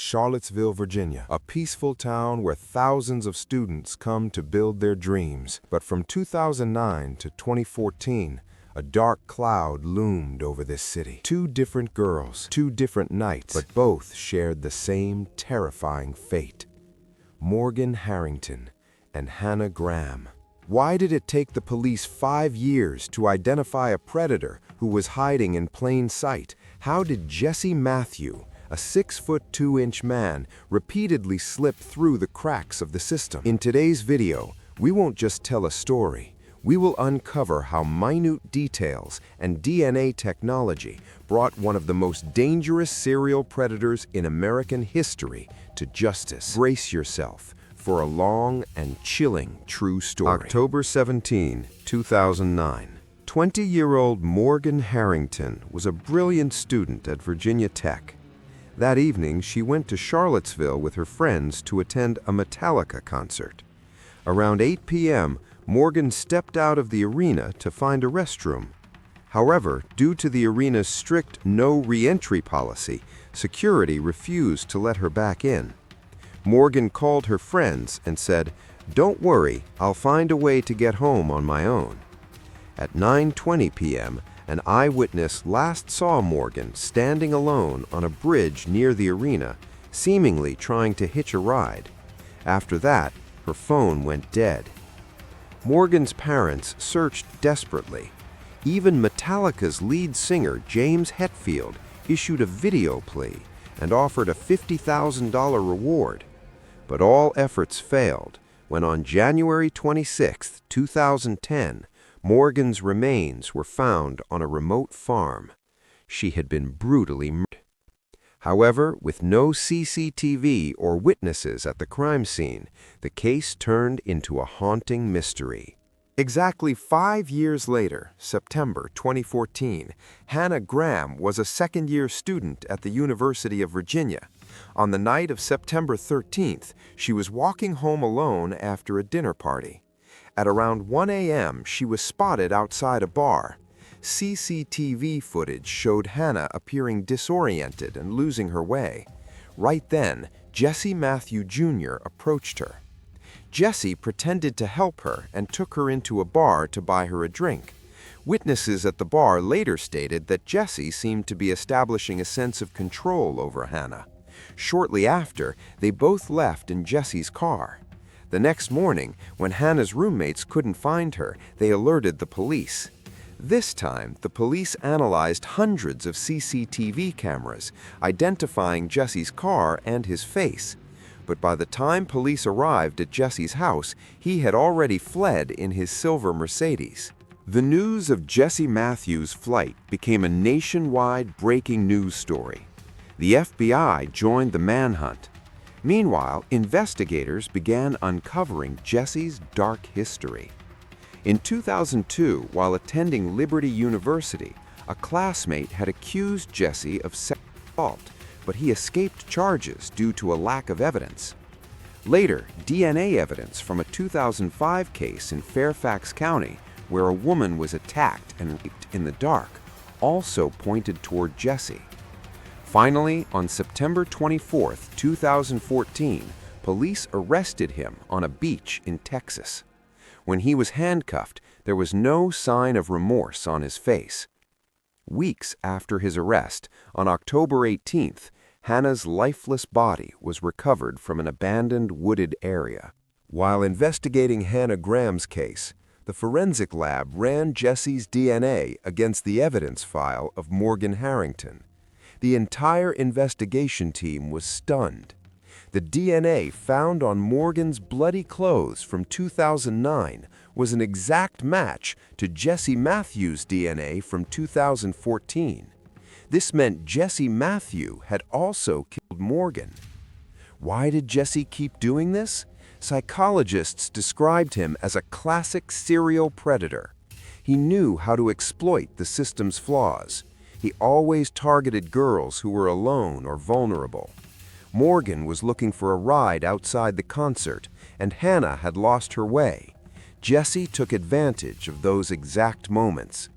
Charlottesville, Virginia, a peaceful town where thousands of students come to build their dreams. But from 2009 to 2014, a dark cloud loomed over this city. Two different girls, two different nights, but both shared the same terrifying fate. Morgan Harrington and Hannah Graham. Why did it take the police 5 years to identify a predator who was hiding in plain sight? How did Jesse Matthew, a 6'2" man, repeatedly slip through the cracks of the system? In today's video, we won't just tell a story. We will uncover how minute details and DNA technology brought one of the most dangerous serial predators in American history to justice. Brace yourself for a long and chilling true story. October 17, 2009. 20-year-old Morgan Harrington was a brilliant student at Virginia Tech. That evening, she went to Charlottesville with her friends to attend a Metallica concert. Around 8 p.m., Morgan stepped out of the arena to find a restroom. However, due to the arena's strict no re-entry policy, security refused to let her back in. Morgan called her friends and said, "Don't worry, I'll find a way to get home on my own." At 9:20 p.m., an eyewitness last saw Morgan standing alone on a bridge near the arena, seemingly trying to hitch a ride. After that, her phone went dead. Morgan's parents searched desperately. Even Metallica's lead singer, James Hetfield, issued a video plea and offered a $50,000 reward. But all efforts failed when on January 26, 2010, Morgan's remains were found on a remote farm. She had been brutally murdered. However, with no CCTV or witnesses at the crime scene, the case turned into a haunting mystery. Exactly 5 years later, September 2014, Hannah Graham was a second-year student at the University of Virginia. On the night of September 13th, she was walking home alone after a dinner party. At around 1 a.m., she was spotted outside a bar. CCTV footage showed Hannah appearing disoriented and losing her way. Right then, Jesse Matthew Jr. approached her. Jesse pretended to help her and took her into a bar to buy her a drink. Witnesses at the bar later stated that Jesse seemed to be establishing a sense of control over Hannah. Shortly after, they both left in Jesse's car. The next morning, when Hannah's roommates couldn't find her, they alerted the police. This time, the police analyzed hundreds of CCTV cameras, identifying Jesse's car and his face. But by the time police arrived at Jesse's house, he had already fled in his silver Mercedes. The news of Jesse Matthews' flight became a nationwide breaking news story. The FBI joined the manhunt. Meanwhile, investigators began uncovering Jesse's dark history. In 2002, while attending Liberty University, a classmate had accused Jesse of sexual assault, but he escaped charges due to a lack of evidence. Later, DNA evidence from a 2005 case in Fairfax County, where a woman was attacked and raped in the dark, also pointed toward Jesse. Finally, on September 24, 2014, police arrested him on a beach in Texas. When he was handcuffed, there was no sign of remorse on his face. Weeks after his arrest, on October 18th, Hannah's lifeless body was recovered from an abandoned wooded area. While investigating Hannah Graham's case, the forensic lab ran Jesse's DNA against the evidence file of Morgan Harrington. The entire investigation team was stunned. The DNA found on Morgan's bloody clothes from 2009 was an exact match to Jesse Matthews' DNA from 2014. This meant Jesse Matthew had also killed Morgan. Why did Jesse keep doing this? Psychologists described him as a classic serial predator. He knew how to exploit the system's flaws. He always targeted girls who were alone or vulnerable. Morgan was looking for a ride outside the concert, and Hannah had lost her way. Jesse took advantage of those exact moments.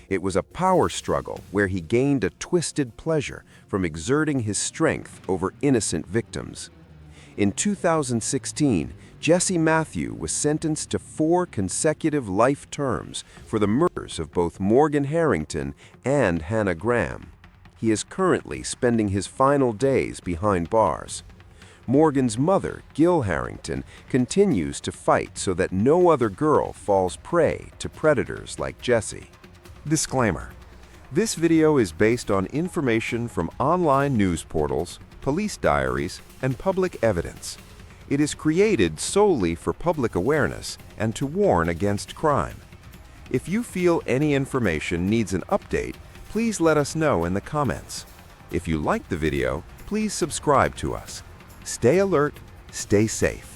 It was a power struggle where he gained a twisted pleasure from exerting his strength over innocent victims. In 2016, Jesse Matthew was sentenced to 4 consecutive life terms for the murders of both Morgan Harrington and Hannah Graham. He is currently spending his final days behind bars. Morgan's mother, Gil Harrington, continues to fight so that no other girl falls prey to predators like Jesse. Disclaimer: this video is based on information from online news portals, police diaries, and public evidence. It is created solely for public awareness and to warn against crime. If you feel any information needs an update, please let us know in the comments. If you liked the video, please subscribe to us. Stay alert, stay safe.